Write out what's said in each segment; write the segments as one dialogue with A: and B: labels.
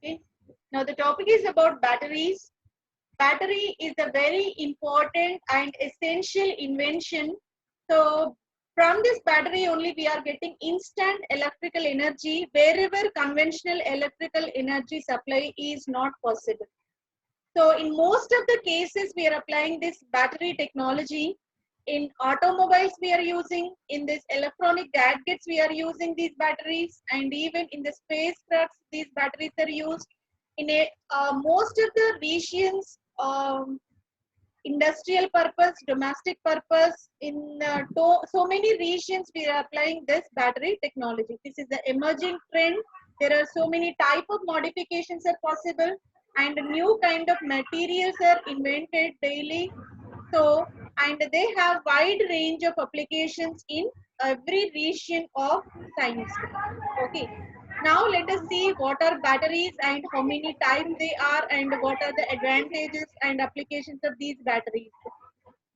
A: Okay. Now the topic is about batteries. Battery is a very important and essential invention. So from this battery only we are getting instant electrical energy wherever conventional electrical energy supply is not possible. So in most of the cases, we are applying this battery technology. In automobiles, we are using, in this electronic gadgets, we are using these batteries, and even in the spacecrafts, these batteries are used. In most of the regions, industrial purpose, domestic purpose, in so many regions, we are applying this battery technology. This is the emerging trend. There are so many type of modifications are possible, and new kind of materials are invented daily. So, and they have wide range of applications in every region of science. Okay. Now let us see what are batteries and how many types they are and what are the advantages and applications of these batteries.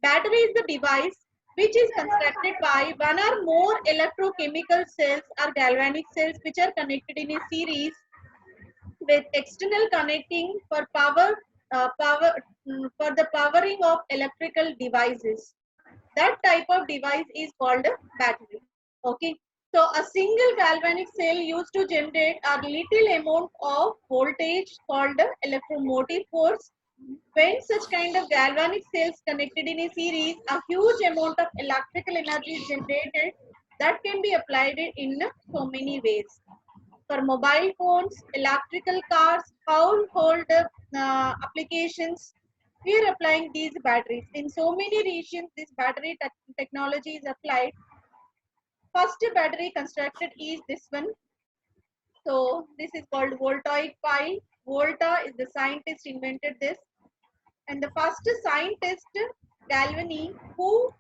A: Battery is the device which is constructed by one or more electrochemical cells or galvanic cells which are connected in a series with external connecting for for the powering of electrical devices. That type of device is called a battery. Okay. So a single galvanic cell used to generate a little amount of voltage called the electromotive force. When such kind of galvanic cells connected in a series, a huge amount of electrical energy is generated that can be applied in so many ways. For mobile phones, electrical cars, household applications, we are applying these batteries. In so many regions, this battery technology is applied. First battery constructed is this one. So this is called voltaic pile. Volta is the scientist invented this. And the first scientist, Galvani, who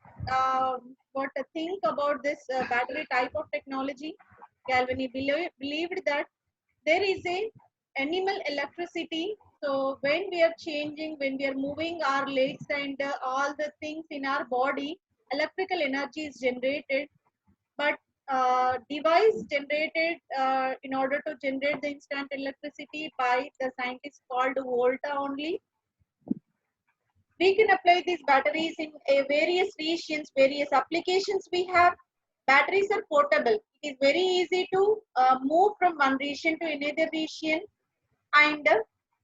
A: what to think about this battery type of technology. Galvani believed that there is a animal electricity. So when we are changing, when we are moving our legs and all the things in our body, electrical energy is generated. But device generated in order to generate the instant electricity by the scientist called Volta only. We can apply these batteries in various regions, various applications we have. Batteries are portable. It is very easy to move from one region to another region, and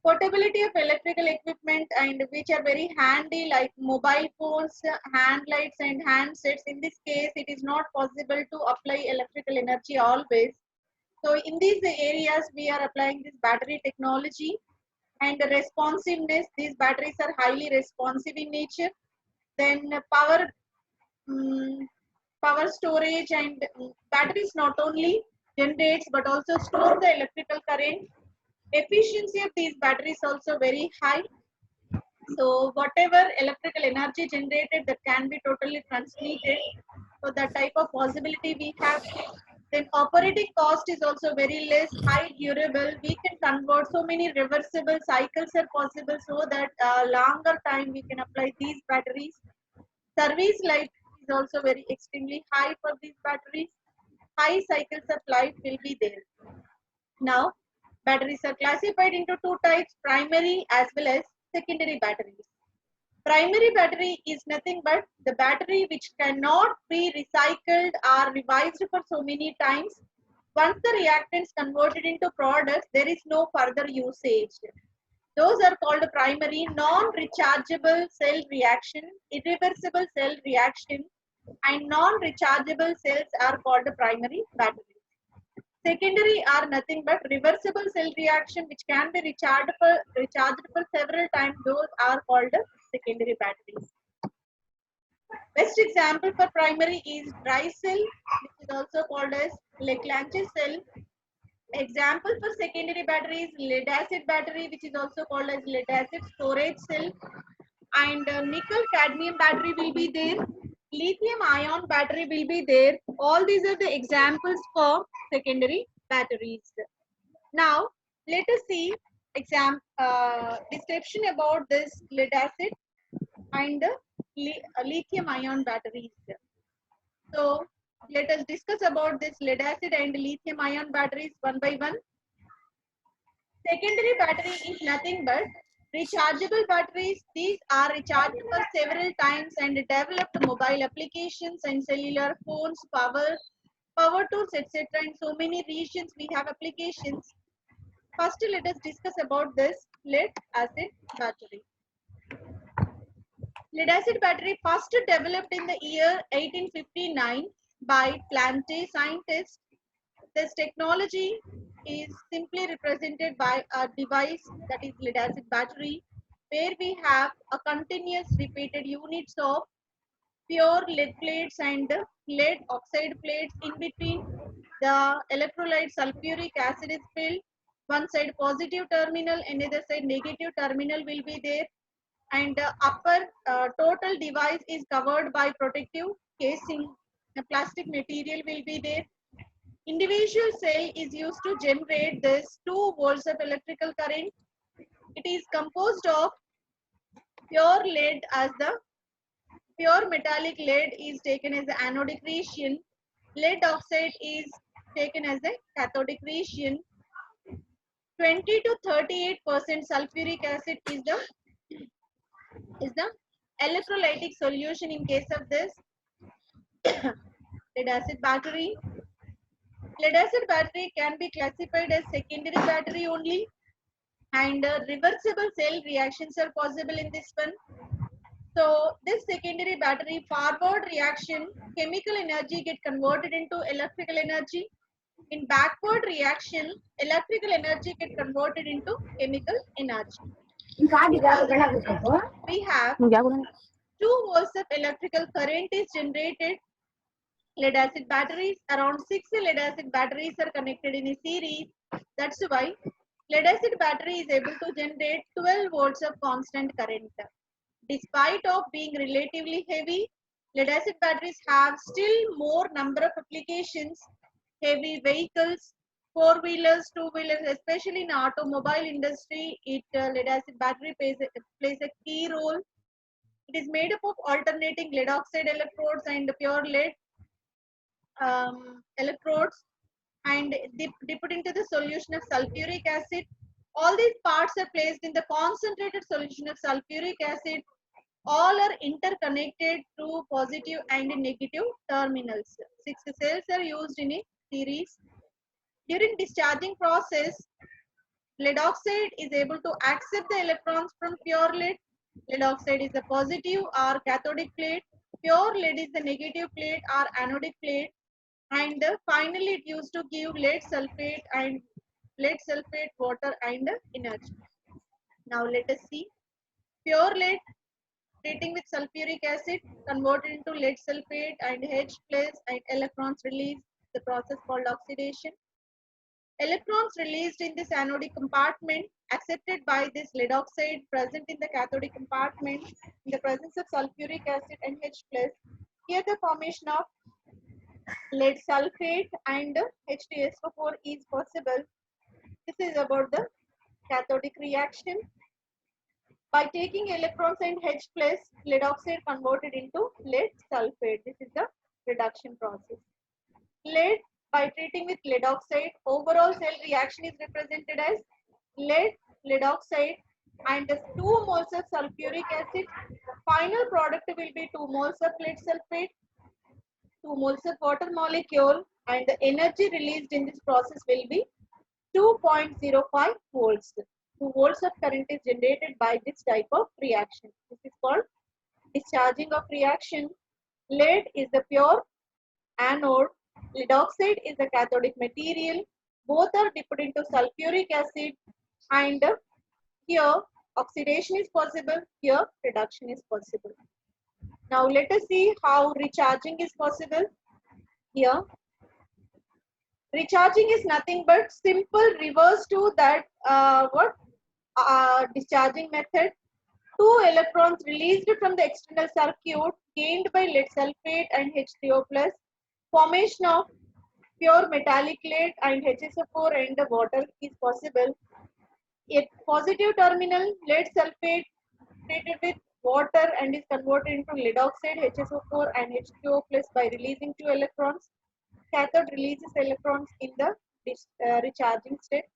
A: portability of electrical equipment and which are very handy like mobile phones, hand lights and handsets. In this case, it is not possible to apply electrical energy always. So in these areas, we are applying this battery technology. And the responsiveness, these batteries are highly responsive in nature. Then um, power storage, and batteries not only generates but also store the electrical current. Efficiency of these batteries also very high. So whatever electrical energy generated, that can be totally transmitted. So that type of possibility we have. Then operating cost is also very less, high durable. We can convert so many reversible cycles are possible, so that longer time we can apply these batteries. Service life is also very extremely high for these batteries. High cycles of life will be there. Now, batteries are classified into two types, primary as well as secondary batteries. Primary battery is nothing but the battery which cannot be recycled or revised for so many times. Once the reactants converted into products, there is no further usage. Those are called primary non-rechargeable cell reaction, irreversible cell reaction, and non-rechargeable cells are called primary batteries. Secondary are nothing but reversible cell reaction which can be recharged for several times. Those are called secondary batteries. Best example for primary is dry cell, which is also called as Leclanche cell. Example for secondary battery is lead acid battery, which is also called as lead acid storage cell. And nickel cadmium battery will be there. Lithium ion battery will be there. All these are the examples for secondary batteries. Now, let us see description about this lead acid and lithium ion batteries. So, let us discuss about this lead acid and lithium ion batteries one by one. Secondary battery is nothing but rechargeable batteries. These are recharged for several times and developed mobile applications and cellular phones, power tools, etc. In so many regions we have applications. First, let us discuss about this lead acid battery. Lead acid battery first developed in the year 1859 by Planté scientists. This technology is simply represented by a device that is lead acid battery, where we have a continuous repeated units of pure lead plates and lead oxide plates. In between, the electrolyte sulfuric acid is filled. One side positive terminal, another side negative terminal will be there, and the upper total device is covered by protective casing. The plastic material will be there. Individual cell is used to generate this 2 volts of electrical current. It is composed of pure lead as the pure metallic lead is taken as the anodic region. Lead oxide is taken as the cathodic region. 20 to 38% sulfuric acid is the electrolytic solution in case of this lead acid battery. Lead acid battery can be classified as secondary battery only, and reversible cell reactions are possible in this one. So this secondary battery forward reaction, chemical energy get converted into electrical energy. In backward reaction, electrical energy get converted into chemical energy. We have 2 volts of electrical current is generated. Lead acid batteries, around 6 lead acid batteries are connected in a series. That's why lead acid battery is able to generate 12 volts of constant current. Despite of being relatively heavy, lead acid batteries have still more number of applications. Heavy vehicles, four-wheelers, two-wheelers, especially in automobile industry, lead acid battery plays a key role. It is made up of alternating lead oxide electrodes and pure lead electrodes, and dipped into the solution of sulfuric acid. All these parts are placed in the concentrated solution of sulfuric acid. All are interconnected through positive and negative terminals. 6 cells are used in a series. During discharging process, lead oxide is able to accept the electrons from pure lead. Lead oxide is the positive or cathodic plate. Pure lead is the negative plate or anodic plate. And finally, it used to give lead sulfate, water, and energy. Now let us see pure lead treating with sulfuric acid converted into lead sulfate and H plus and electrons released. The process called oxidation. Electrons released in this anodic compartment accepted by this lead oxide present in the cathodic compartment in the presence of sulfuric acid and H plus. Here the formation of lead sulfate and H2SO4 is possible. This is about the cathodic reaction. By taking electrons and H plus, lead oxide converted into lead sulfate. This is the reduction process. Lead, by treating with lead oxide, overall cell reaction is represented as lead oxide, and 2 moles of sulfuric acid. Final product will be 2 moles of lead sulfate, 2 moles of water molecule, and the energy released in this process will be 2.05 volts. 2 volts of current is generated by this type of reaction. This is called discharging of reaction. Lead is the pure anode. Lead oxide is the cathodic material. Both are dipped into sulfuric acid, and here oxidation is possible, here reduction is possible. Now let us see how recharging is possible. Here recharging is nothing but simple reverse to that discharging method. 2 electrons released from the external circuit gained by lead sulfate and H3O plus. Formation of pure metallic lead and HSO4 and the water is possible. A positive terminal lead sulfate treated with water and is converted into lead oxide, HSO4 and H2O plus by releasing 2 electrons. Cathode releases electrons in the recharging state.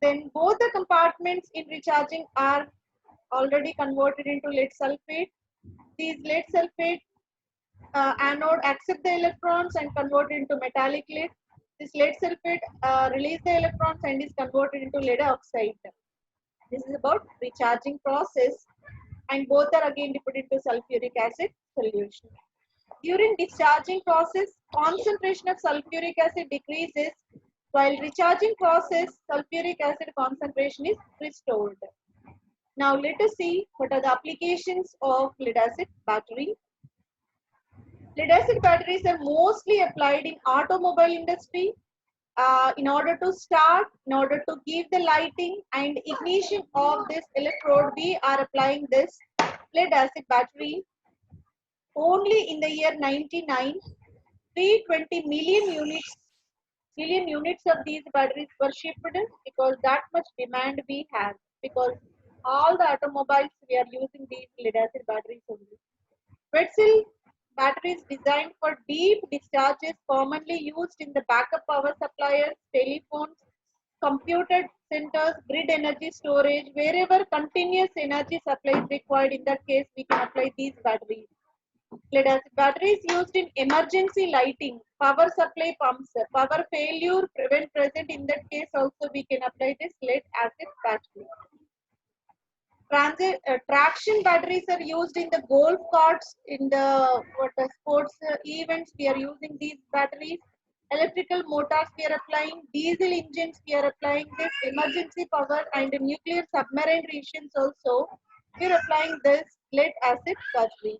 A: Then both the compartments in recharging are already converted into lead sulfate. These lead sulfate anode accept the electrons and convert into metallic lead. This lead sulfate release the electrons and is converted into lead oxide. This is about recharging process, and both are again put into sulfuric acid solution. During discharging process, concentration of sulfuric acid decreases, while recharging process, sulfuric acid concentration is restored. Now let us see what are the applications of lead acid battery. Lead acid batteries are mostly applied in automobile industry in order to start, in order to give the lighting and ignition of this electrode. We are applying this lead acid battery. Only in the year 99, 320 million units of these batteries were shipped, because that much demand we have, because all the automobiles we are using these lead acid batteries only. Wetzel batteries designed for deep discharges commonly used in the backup power suppliers, telephones, computer centers, grid energy storage, wherever continuous energy supply is required. In that case, we can apply these batteries. Lead acid batteries used in emergency lighting, power supply pumps, power failure when present. In that case, also we can apply this lead acid battery. Traction batteries are used in the golf carts, in the sports events. We are using these batteries. Electrical motors we are applying. Diesel engines we are applying this. Emergency power and nuclear submarine missions also we are applying this lead acid battery.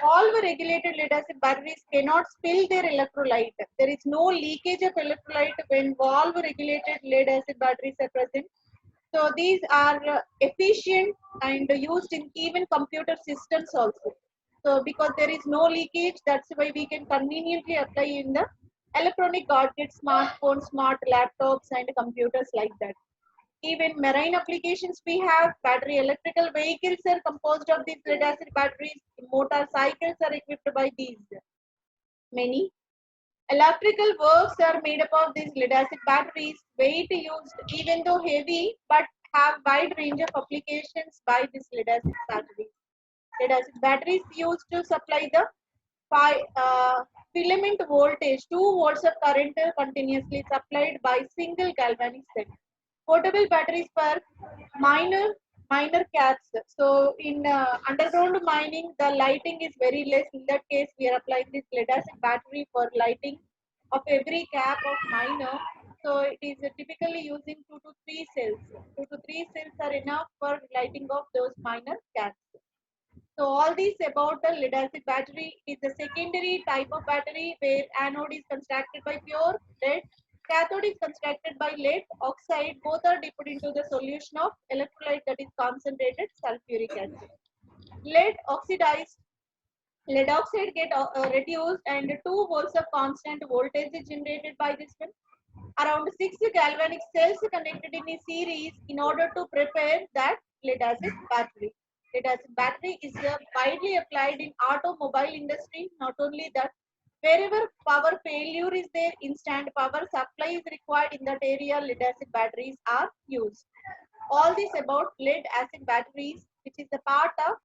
A: Valve regulated lead acid batteries cannot spill their electrolyte. There is no leakage of electrolyte when valve regulated lead acid batteries are present. So these are efficient and used in even computer systems also. So because there is no leakage, that's why we can conveniently apply in the electronic gadgets, smartphones, smart laptops, and computers like that. Even marine applications we have. Battery electrical vehicles are composed of these lead acid batteries. Motorcycles are equipped by these. Many electrical works are made up of these lead acid batteries. Weight used, even though heavy, but have wide range of applications by this lead acid batteries. Lead acid batteries used to supply the filament voltage, 2 volts of current continuously supplied by single galvanic cell. Portable batteries for minor caps. So in underground mining, the lighting is very less. In that case, we are applying this lead acid battery for lighting of every cap of miner. So it is typically using 2 to 3 cells. 2 to 3 cells are enough for lighting of those minor caps. So all these about the lead acid battery is a secondary type of battery where anode is constructed by pure lead, cathode is constructed by lead oxide. Both are dipped into the solution of electrolyte, that is concentrated sulfuric acid. Lead oxidized, lead oxide get reduced, and 2 volts of constant voltage is generated by this one. Around 6 galvanic cells connected in a series in order to prepare that lead acid battery. Lead acid battery is widely applied in automobile industry. Not only that, wherever power failure is there, instant power supply is required in that area, lead acid batteries are used. All this about lead acid batteries, which is a part of